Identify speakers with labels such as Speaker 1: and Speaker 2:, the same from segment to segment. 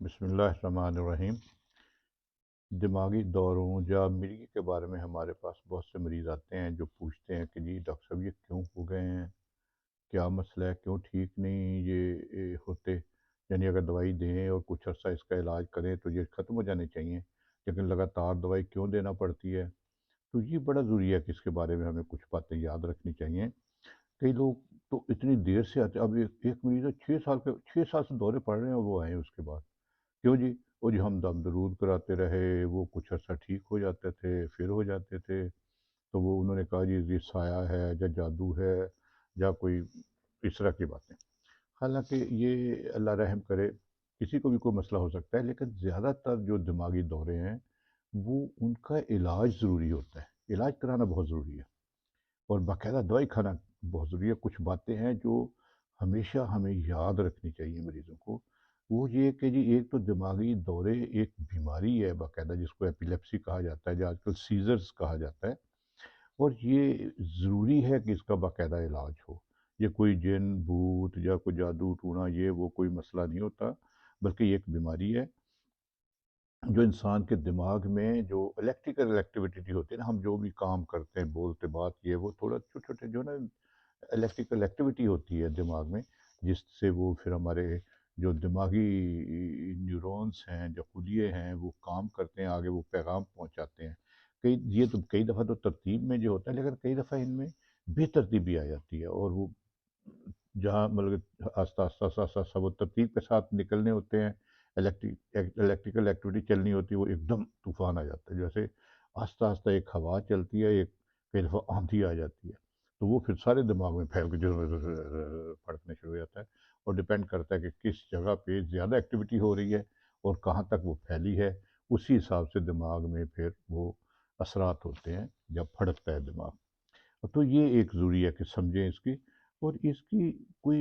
Speaker 1: بسم اللہ الرحمن الرحیم۔ دماغی دوروں یا مرگی کے بارے میں ہمارے پاس بہت سے مریض آتے ہیں جو پوچھتے ہیں کہ جی ڈاکٹر صاحب یہ کیوں ہو گئے ہیں، کیا مسئلہ ہے، کیوں ٹھیک نہیں یہ ہوتے، یعنی اگر دوائی دیں اور کچھ عرصہ اس کا علاج کریں تو یہ ختم ہو جانے چاہیے، لیکن لگاتار دوائی کیوں دینا پڑتی ہے۔ تو یہ بڑا ضروری ہے کہ اس کے بارے میں ہمیں کچھ باتیں یاد رکھنی چاہیے۔ کئی لوگ تو اتنی دیر سے آتے ہیں، اب ایک مریض ہے 6 سال سے دورے پڑ رہے ہیں اور وہ آئے ہیں اس کے بعد، کیوں جی؟ وہ جی ہم دم درود کراتے رہے، وہ کچھ عرصہ ٹھیک ہو جاتے تھے پھر ہو جاتے تھے، تو وہ انہوں نے کہا جی یہ سایہ ہے یا جادو ہے یا کوئی اس طرح کی باتیں۔ حالانکہ یہ اللہ رحم کرے، کسی کو بھی کوئی مسئلہ ہو سکتا ہے، لیکن زیادہ تر جو دماغی دورے ہیں وہ ان کا علاج ضروری ہوتا ہے، علاج کرانا بہت ضروری ہے اور باقاعدہ دوائی کھانا بہت ضروری ہے۔ کچھ باتیں ہیں جو ہمیشہ ہمیں یاد رکھنی چاہیے مریضوں کو، وہ یہ کہ جی ایک تو دماغی دورے ایک بیماری ہے باقاعدہ جس کو ایپیلیپسی کہا جاتا ہے یا آج کل سیزرز کہا جاتا ہے، اور یہ ضروری ہے کہ اس کا باقاعدہ علاج ہو۔ یہ کوئی جن بھوت یا کوئی جادو ٹونا یہ وہ کوئی مسئلہ نہیں ہوتا، بلکہ یہ ایک بیماری ہے جو انسان کے دماغ میں جو الیکٹریکل ایکٹیویٹی ہوتی ہے نا، ہم جو بھی کام کرتے ہیں بولتے بات یہ وہ تھوڑا چھوٹے چھوٹے جو نا الیکٹریکل ایکٹیویٹی ہوتی ہے دماغ میں، جس سے وہ پھر ہمارے جو دماغی نیورونز ہیں جو خلیے ہیں وہ کام کرتے ہیں، آگے وہ پیغام پہنچاتے ہیں۔ یہ تو کئی دفعہ تو ترتیب میں جو ہوتا ہے، لیکن کئی دفعہ ان میں بے ترتیبی آ جاتی ہے اور وہ جہاں مطلب آہستہ آہستہ آہستہ آہستہ آہستہ وہ ترتیب کے ساتھ نکلنے ہوتے ہیں، الیکٹریکل ایکٹیویٹی چلنی ہوتی ہے، وہ ایک دم طوفان آ جاتا ہے، جیسے آہستہ آہستہ ایک ہوا چلتی ہے، ایک کئی دفعہ آندھی آ جاتی ہے، تو وہ پھر سارے دماغ میں پھیل کے جو پھڑکنے شروع ہو جاتا ہے، اور ڈپینڈ کرتا ہے کہ کس جگہ پہ زیادہ ایکٹیویٹی ہو رہی ہے اور کہاں تک وہ پھیلی ہے، اسی حساب سے دماغ میں پھر وہ اثرات ہوتے ہیں جب پھڑکتا ہے دماغ۔ تو یہ ایک ضروری ہے کہ سمجھیں اس کی، اور اس کی کوئی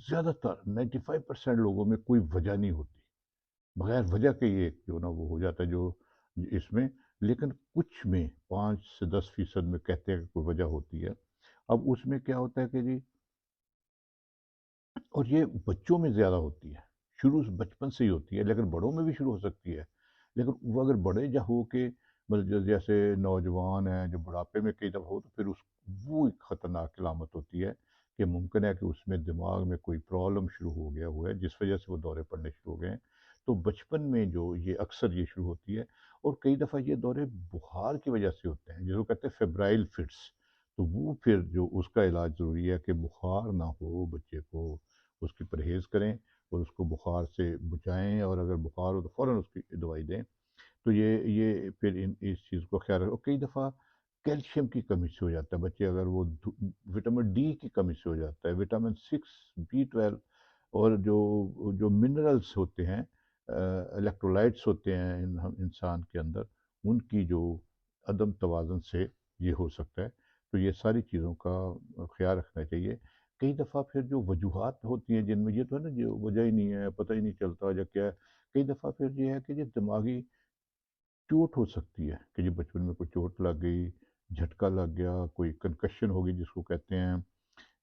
Speaker 1: زیادہ تر 95% لوگوں میں کوئی وجہ نہیں ہوتی، بغیر وجہ کے یہ جو نا وہ ہو جاتا ہے جو اس میں، لیکن کچھ میں 5 سے 10% میں کہتے ہیں کہ کوئی وجہ ہوتی ہے۔ اب اس میں کیا ہوتا ہے کہ جی، اور یہ بچوں میں زیادہ ہوتی ہے، شروع سے بچپن سے ہی ہوتی ہے، لیکن بڑوں میں بھی شروع ہو سکتی ہے، لیکن وہ اگر بڑے جا ہو کے مطلب جیسے نوجوان ہیں جو بڑھاپے میں کئی دفعہ ہو تو پھر وہ ایک خطرناک علامت ہوتی ہے کہ ممکن ہے کہ اس میں دماغ میں کوئی پرابلم شروع ہو گیا ہوا ہے جس وجہ سے وہ دورے پڑنے شروع ہو گئے ہیں۔ تو بچپن میں جو یہ اکثر یہ شروع ہوتی ہے، اور کئی دفعہ یہ دورے بخار کی وجہ سے ہوتے ہیں جس کو کہتے ہیں فیبرائل فٹس، تو وہ پھر جو اس کا علاج ضروری ہے کہ بخار نہ ہو بچے کو، اس کی پرہیز کریں اور اس کو بخار سے بچائیں، اور اگر بخار ہو تو فوراً اس کی دوائی دیں۔ تو یہ پھر اس چیز کو خیال رکھو۔ کئی دفعہ کیلشیم کی کمی سے ہو جاتا ہے بچے، اگر وہ وٹامن ڈی کی کمی سے ہو جاتا ہے، وٹامن 6 B12، اور جو منرلس ہوتے ہیں، الیکٹرولائٹس ہوتے ہیں انسان کے اندر، ان کی جو عدم توازن سے یہ ہو سکتا ہے۔ تو یہ ساری چیزوں کا خیال رکھنا چاہیے۔ کئی دفعہ پھر جو وجوہات ہوتی ہیں جن میں یہ تو ہے نا جو وجہ ہی نہیں ہے، پتہ ہی نہیں چلتا یا کیا ہے، کئی دفعہ پھر یہ ہے کہ یہ دماغی چوٹ ہو سکتی ہے کہ جی بچپن میں کوئی چوٹ لگ گئی، جھٹکا لگ گیا، کوئی کنکشن ہوگی جس کو کہتے ہیں،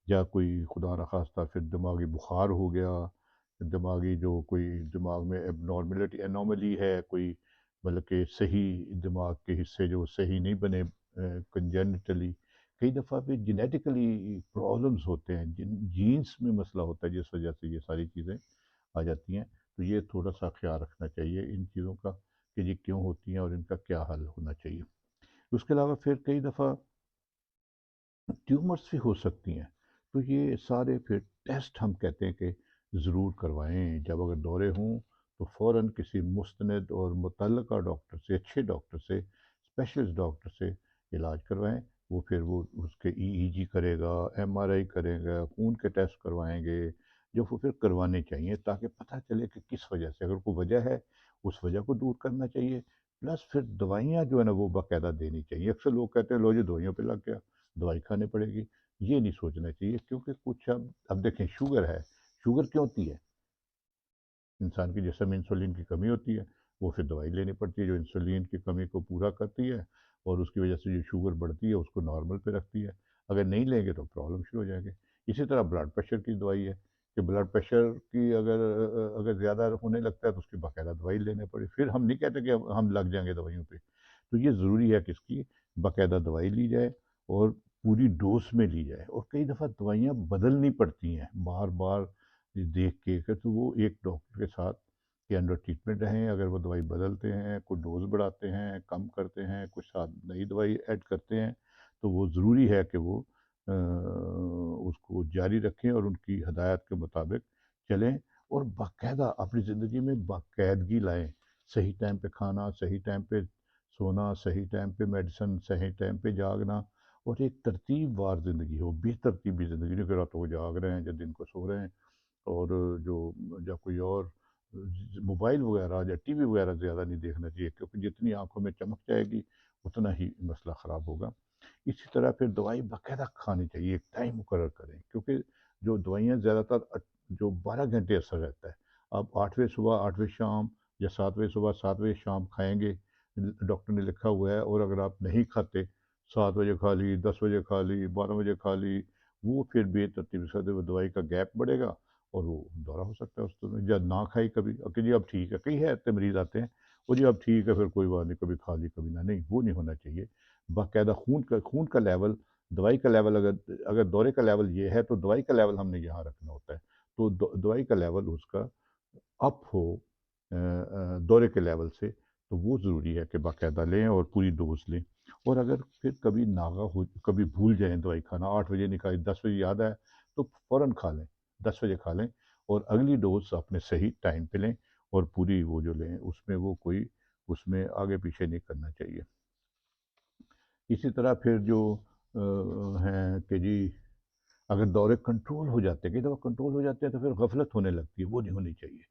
Speaker 1: یا کوئی خدا نخواستہ پھر دماغی بخار ہو گیا، دماغی جو کوئی دماغ میں ابنارملٹی انوملی ہے کوئی، مطلب کہ صحیح دماغ کے حصے جو صحیح نہیں بنے کنجینٹلی، کئی دفعہ بھی جینیٹیکلی پرابلمس ہوتے ہیں، جینس میں مسئلہ ہوتا ہے جس وجہ سے یہ ساری چیزیں آ جاتی ہیں۔ تو یہ تھوڑا سا خیال رکھنا چاہیے ان چیزوں کا کہ یہ کیوں ہوتی ہیں اور ان کا کیا حل ہونا چاہیے۔ اس کے علاوہ پھر کئی دفعہ ٹیومرس بھی ہو سکتی ہیں، تو یہ سارے پھر ٹیسٹ ہم کہتے ہیں کہ ضرور کروائیں، جب اگر دورے ہوں تو فوراً کسی مستند اور متعلقہ ڈاکٹر سے، اچھے ڈاکٹر سے، اسپیشلسٹ ڈاکٹر سے علاج کروائیں۔ وہ پھر وہ اس کے EEG کرے گا، MRI کرے گا، خون کے ٹیسٹ کروائیں گے، جو وہ پھر کروانے چاہیے تاکہ پتہ چلے کہ کس وجہ سے، اگر کوئی وجہ ہے اس وجہ کو دور کرنا چاہیے، پلس پھر دوائیاں جو ہے نا وہ باقاعدہ دینی چاہیے۔ اکثر لوگ کہتے ہیں لو جی دوائیوں پہ لگ گیا، دوائی کھانی پڑے گی، یہ نہیں سوچنا چاہیے، کیونکہ کچھ اب دیکھیں شوگر ہے، شوگر کیوں ہوتی ہے؟ انسان کے جسم میں انسولین کی کمی ہوتی ہے، وہ پھر دوائی لینی پڑتی ہے جو انسولین کی کمی کو پورا کرتی ہے، اور اس کی وجہ سے جو شوگر بڑھتی ہے اس کو نارمل پہ رکھتی ہے، اگر نہیں لیں گے تو پرابلم شروع ہو جائیں گے۔ اسی طرح بلڈ پریشر کی دوائی ہے، کہ بلڈ پریشر کی اگر زیادہ ہونے لگتا ہے تو اس کی باقاعدہ دوائی لینے پڑے. پھر ہم نہیں کہتے کہ ہم لگ جائیں گے دوائیوں پہ. تو یہ ضروری ہے کہ اس کی باقاعدہ دوائی لی جائے اور پوری ڈوز میں لی جائے. اور کئی دفعہ دوائیاں بدلنی پڑتی ہیں بار بار دیکھ کے کہ تو وہ ایک ڈاکٹر کے ساتھ کے انڈر ٹریٹمنٹ رہیں. اگر وہ دوائی بدلتے ہیں، کوئی ڈوز بڑھاتے ہیں، کم کرتے ہیں، کچھ ساتھ نئی دوائی ایڈ کرتے ہیں، تو وہ ضروری ہے کہ وہ اس کو جاری رکھیں اور ان کی ہدایت کے مطابق چلیں اور باقاعدہ اپنی زندگی میں باقاعدگی لائیں. صحیح ٹائم پہ کھانا، صحیح ٹائم پہ سونا، صحیح ٹائم پہ میڈیسن، صحیح ٹائم پہ جاگنا اور ایک ترتیب وار زندگی ہو. بے ترتیبی زندگی نہیں کہ راتوں کو جاگ رہے ہیں یا دن کو سو رہے ہیں اور جو یا کوئی اور موبائل وغیرہ یا ٹی وی وغیرہ زیادہ نہیں دیکھنا چاہیے کیونکہ جتنی آنکھوں میں چمک جائے گی اتنا ہی مسئلہ خراب ہوگا. اسی طرح پھر دوائی باقاعدہ کھانی چاہیے، ایک ٹائم مقرر کریں کیونکہ جو دوائیاں زیادہ تر جو 12 گھنٹے اثر رہتا ہے. آپ 8ویں صبح 8ویں شام یا 7ویں صبح 7ویں شام کھائیں گے، ڈاکٹر نے لکھا ہوا ہے، اور اگر آپ نہیں کھاتے 7 بجے کھا لی، 10 بجے کھا لی، 12 بجے کھا لی، وہ پھر بے ترتیب سے وہ دوائی کا گیپ بڑھے گا اور وہ دورہ ہو سکتا ہے اس میں. یا نہ کھائی کبھی کہ جی اب ٹھیک ہے، کئی ہے ایسے مریض آتے ہیں وہ جی اب ٹھیک ہے پھر کوئی بات نہیں، کبھی کھا لی کبھی نہ. نہیں، وہ نہیں ہونا چاہیے. باقاعدہ خون کا لیول، دوائی کا لیول، اگر دورے کا لیول یہ ہے تو دوائی کا لیول ہم نے یہاں رکھنا ہوتا ہے. تو دوائی کا لیول اس کا اپ ہو دورے کے لیول سے، تو وہ ضروری ہے کہ باقاعدہ لیں اور پوری ڈوز لیں. اور اگر پھر کبھی ناغہ ہو، کبھی بھول جائیں دوائی کھانا، 8 بجے نہیں کھائی، 10 بجے یاد آئے تو فوراً کھا لیں، 10 بجے کھا لیں اور اگلی ڈوز اپنے صحیح ٹائم پہ لیں اور پوری وہ جو لیں اس میں وہ کوئی اس میں آگے پیچھے نہیں کرنا چاہیے. اسی طرح پھر جو ہیں کہ جی اگر دورے کنٹرول ہو جاتے ہیں، کئی دفعہ کنٹرول ہو جاتے ہیں تو پھر غفلت ہونے لگتی ہے، وہ نہیں ہونی چاہیے.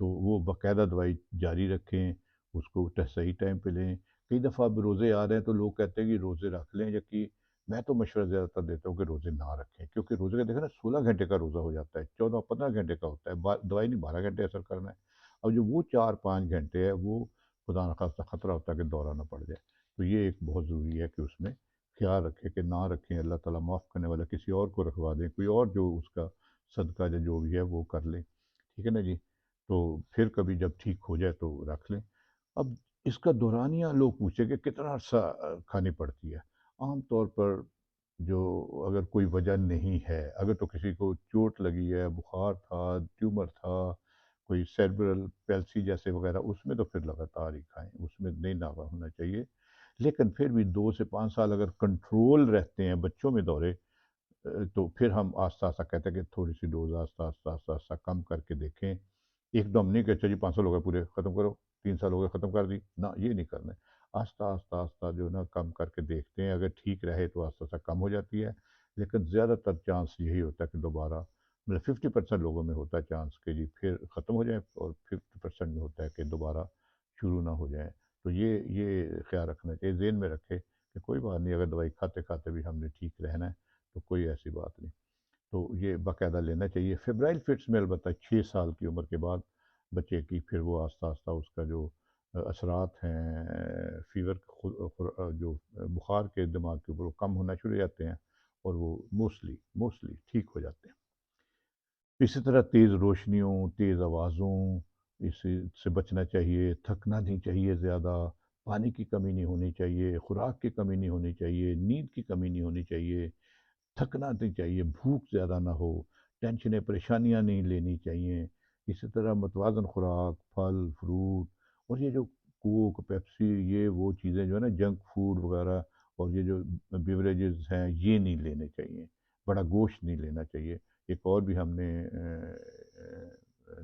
Speaker 1: تو وہ باقاعدہ دوائی جاری رکھیں، اس کو صحیح ٹائم پہ لیں. کئی دفعہ اب روزے آ رہے ہیں تو لوگ کہتے ہیں کہ روزے رکھ لیں، جبکہ میں تو مشورہ زیادہ تر دیتا ہوں کہ روزے نہ رکھیں کیونکہ روزے کا دیکھیں نا 16 گھنٹے کا روزہ ہو جاتا ہے، 14 15 گھنٹے کا ہوتا ہے. دوائی نہیں 12 گھنٹے اثر کرنا ہے. اب جو وہ 4 5 گھنٹے ہے وہ خدا نخواستہ خطرہ ہوتا ہے کہ دورہ نہ پڑ جائے. تو یہ ایک بہت ضروری ہے کہ اس میں خیال رکھیں کہ نہ رکھیں. اللہ تعالیٰ معاف کرنے والا، کسی اور کو رکھوا دیں، کوئی اور جو اس کا صدقہ جو بھی ہے وہ کر لیں. ٹھیک ہے نا جی. تو پھر کبھی جب ٹھیک ہو جائے تو رکھ لیں. اب اس کا دورانیہ لوگ پوچھیں کہ کتنا عرصہ کھانی پڑتی ہے. عام طور پر جو اگر کوئی وجہ نہیں ہے، اگر تو کسی کو چوٹ لگی ہے، بخار تھا، ٹیومر تھا، کوئی سیربرل پیلسی جیسے وغیرہ، اس میں تو پھر لگاتار ہی کھائیں، اس میں نہیں ناغہ ہونا چاہیے. لیکن پھر بھی 2 سے 5 سال اگر کنٹرول رہتے ہیں بچوں میں دورے، تو پھر ہم آہستہ آہستہ کہتے ہیں کہ تھوڑی سی ڈوز آہستہ آہستہ آہستہ آہستہ کم کر کے دیکھیں. ایک دم نہیں کہ اچھا جی 5 سال ہو گئے پورے ختم کرو، 3 سال ہو گئے ختم کر دی، نہ یہ نہیں کرنا ہے. آہستہ آہستہ آہستہ جو ہے نا کم کر کے دیکھتے ہیں. اگر ٹھیک رہے تو آہستہ آہستہ کم ہو جاتی ہے، لیکن زیادہ تر چانس یہی ہوتا ہے کہ دوبارہ مطلب 50% لوگوں میں ہوتا ہے چانس کہ جی پھر ختم ہو جائے اور 50% میں ہوتا ہے کہ دوبارہ شروع نہ ہو جائیں. تو یہ خیال رکھنا چاہیے، ذہن میں رکھے کہ کوئی بات نہیں، اگر دوائی کھاتے کھاتے بھی ہم نے ٹھیک رہنا ہے تو کوئی ایسی بات نہیں. تو یہ باقاعدہ لینا چاہیے. فیبرائل فٹس میں البتہ 6 سال کی عمر کے بعد بچے کی پھر وہ آہستہ آہستہ اس کا جو اثرات ہیں فیور جو بخار کے دماغ کے اوپر وہ کم ہونا شروع ہو جاتے ہیں اور وہ موسٹلی ٹھیک ہو جاتے ہیں. اسی طرح تیز روشنیوں، تیز آوازوں اس سے بچنا چاہیے. تھکنا نہیں چاہیے زیادہ، پانی کی کمی نہیں ہونی چاہیے، خوراک کی کمی نہیں ہونی چاہیے، نیند کی کمی نہیں ہونی چاہیے، تھکنا نہیں چاہیے، بھوک زیادہ نہ ہو، ٹینشنیں پریشانیاں نہیں لینی چاہیے. اسی طرح متوازن خوراک، پھل فروٹ، اور یہ جو کوک پیپسی یہ وہ چیزیں جو ہے نا جنک فوڈ وغیرہ اور یہ جو بیوریجز ہیں یہ نہیں لینے چاہیے. بڑا گوشت نہیں لینا چاہیے. ایک اور بھی ہم نے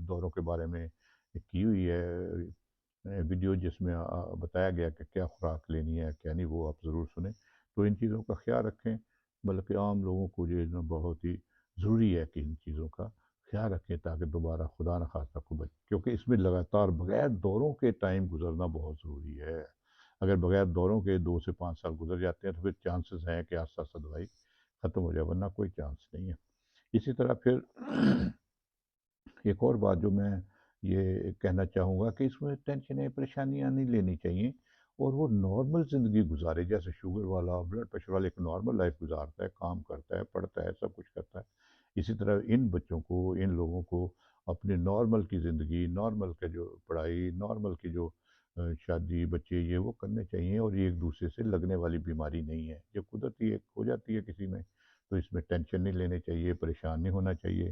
Speaker 1: دوروں کے بارے میں کی ہوئی ہے ویڈیو جس میں بتایا گیا کہ کیا خوراک لینی ہے کیا نہیں، وہ آپ ضرور سنیں. تو ان چیزوں کا خیال رکھیں، بلکہ عام لوگوں کو جو ہے نا بہت ہی ضروری ہے کہ ان چیزوں کا خیال رکھیں تاکہ دوبارہ خدا نخواستہ کو بچے، کیونکہ اس میں لگاتار بغیر دوروں کے ٹائم گزرنا بہت ضروری ہے. اگر بغیر دوروں کے 2 سے 5 سال گزر جاتے ہیں تو پھر چانسز ہیں کہ آہستہ آہستہ دوائی ختم ہو جائے، ورنہ کوئی چانس نہیں ہے. اسی طرح پھر ایک اور بات جو میں یہ کہنا چاہوں گا کہ اس میں ٹینشنیں پریشانیاں نہیں لینی چاہیے اور وہ نارمل زندگی گزارے جیسے شوگر والا بلڈ پریشر والا ایک نارمل لائف گزارتا ہے، کام کرتا ہے، پڑھتا ہے، سب کچھ کرتا ہے. اسی طرح ان بچوں کو، ان لوگوں کو اپنے نارمل کی زندگی، نارمل کا جو پڑھائی، نارمل کی جو شادی بچے یہ وہ کرنے چاہیے، اور یہ ایک دوسرے سے لگنے والی بیماری نہیں ہے، یہ قدرتی ایک ہو جاتی ہے کسی میں، تو اس میں ٹینشن نہیں لینے چاہیے، پریشان نہیں ہونا چاہیے،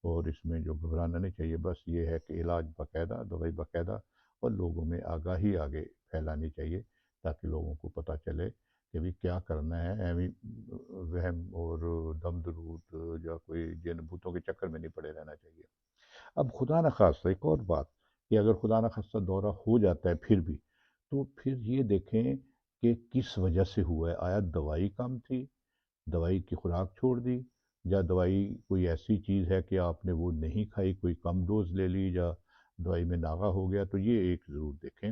Speaker 1: اور اس میں جو گھبرانا نہیں چاہیے، بس یہ ہے کہ علاج باقاعدہ، دوائی باقاعدہ، اور لوگوں میں آگاہی آگے پھیلانی چاہیے تاکہ لوگوں کو پتہ چلے کہ بھی کیا کرنا ہے، ایویں وہم اور دم درود یا کوئی جن بھوتوں کے چکر میں نہیں پڑے رہنا چاہیے۔ اب خدا نخواستہ ایک اور بات کہ اگر خدا نخواستہ دورہ ہو جاتا ہے پھر بھی، تو پھر یہ دیکھیں کہ کس وجہ سے ہوا ہے، آیا دوائی کم تھی، دوائی کی خوراک چھوڑ دی، یا دوائی کوئی ایسی چیز ہے کہ آپ نے وہ نہیں کھائی، کوئی کم ڈوز لے لی، یا دوائی میں ناغہ ہو گیا، تو یہ ایک ضرور دیکھیں۔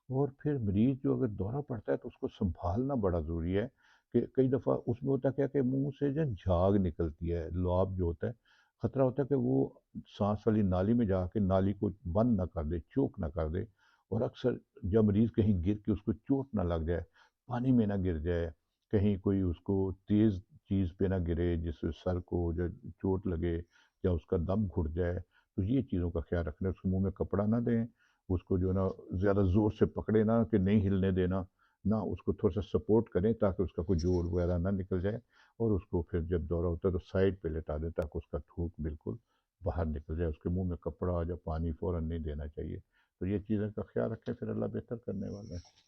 Speaker 1: اور پھر مریض جو اگر دورہ پڑتا ہے تو اس کو سنبھالنا بڑا ضروری ہے، کہ کئی دفعہ اس میں ہوتا کیا کہ منہ سے جو جھاگ نکلتی ہے، لعاب جو ہوتا ہے، خطرہ ہوتا ہے کہ وہ سانس والی نالی میں جا کے نالی کو بند نہ کر دے، چوک نہ کر دے، اور اکثر جب مریض کہیں گر کے اس کو چوٹ نہ لگ جائے، پانی میں نہ گر جائے، کہیں کوئی اس کو تیز چیز پہ نہ گرے جس سے سر کو جو چوٹ لگے یا اس کا دم گھٹ جائے، تو یہ چیزوں کا خیال رکھنا، اس کو منہ میں کپڑا نہ دیں، اس کو جو ہے نا زیادہ زور سے پکڑے نہ کہ نہیں ہلنے دینا، نہ اس کو تھوڑا سا سپورٹ کریں تاکہ اس کا کوئی جوڑ وغیرہ نہ نکل جائے، اور اس کو پھر جب دورہ ہوتا ہے تو سائڈ پہ لٹا دیں تاکہ اس کا تھوک بالکل باہر نکل جائے، اس کے منہ میں کپڑا یا پانی فوراً نہیں دینا چاہیے۔ تو یہ چیزیں کا خیال رکھیں، پھر اللہ بہتر کرنے والا ہے۔